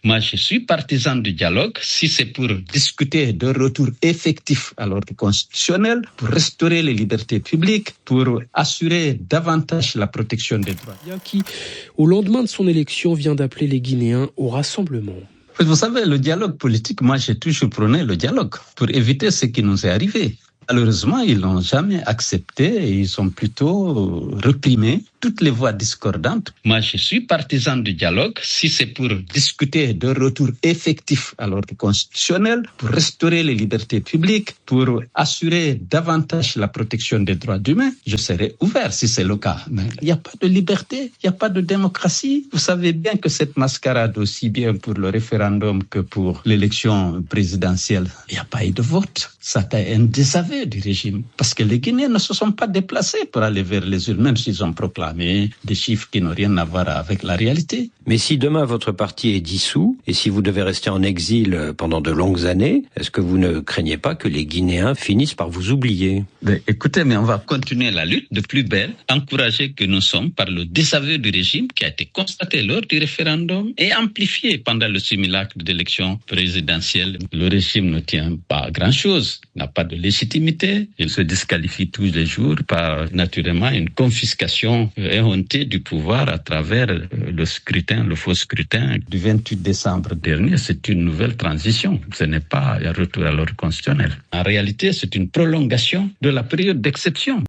Moi, je suis partisan du dialogue si c'est pour discuter de retour effectif à l'ordre constitutionnel, pour restaurer les libertés publiques, pour assurer davantage la protection des droits. Qui, au lendemain de son élection, vient d'appeler les Guinéens au rassemblement. Vous savez, le dialogue politique, moi j'ai toujours prôné le dialogue pour éviter ce qui nous est arrivé. Malheureusement, ils n'ont jamais accepté et ils ont plutôt reprimé toutes les voix discordantes. Moi, je suis partisan du dialogue si c'est pour discuter de retour effectif à l'ordre constitutionnel, pour restaurer les libertés publiques, pour assurer davantage la protection des droits humains. Je serai ouvert si c'est le cas. Mais il n'y a pas de liberté, il n'y a pas de démocratie. Vous savez bien que cette mascarade, aussi bien pour le référendum que pour l'élection présidentielle, il n'y a pas eu de vote. Ça a un désaveu du régime. Parce que les Guinéens ne se sont pas déplacés pour aller vers les urnes, même s'ils ont proclamé des chiffres qui n'ont rien à voir avec la réalité. Mais si demain votre parti est dissous, et si vous devez rester en exil pendant de longues années, est-ce que vous ne craignez pas que les Guinéens finissent par vous oublier ? Écoutez, mais on va continuer la lutte de plus belle, encouragés que nous sommes par le désaveu du régime qui a été constaté lors du référendum et amplifié pendant le simulacre d'élection présidentielle. Le régime ne tient pas à grand-chose, n'a pas de légitimité. Il se disqualifie tous les jours par, naturellement, une confiscation éhontée du pouvoir à travers le scrutin, le faux scrutin du 28 décembre dernier. C'est une nouvelle transition. Ce n'est pas un retour à l'ordre constitutionnel. En réalité, c'est une prolongation de la période d'exception.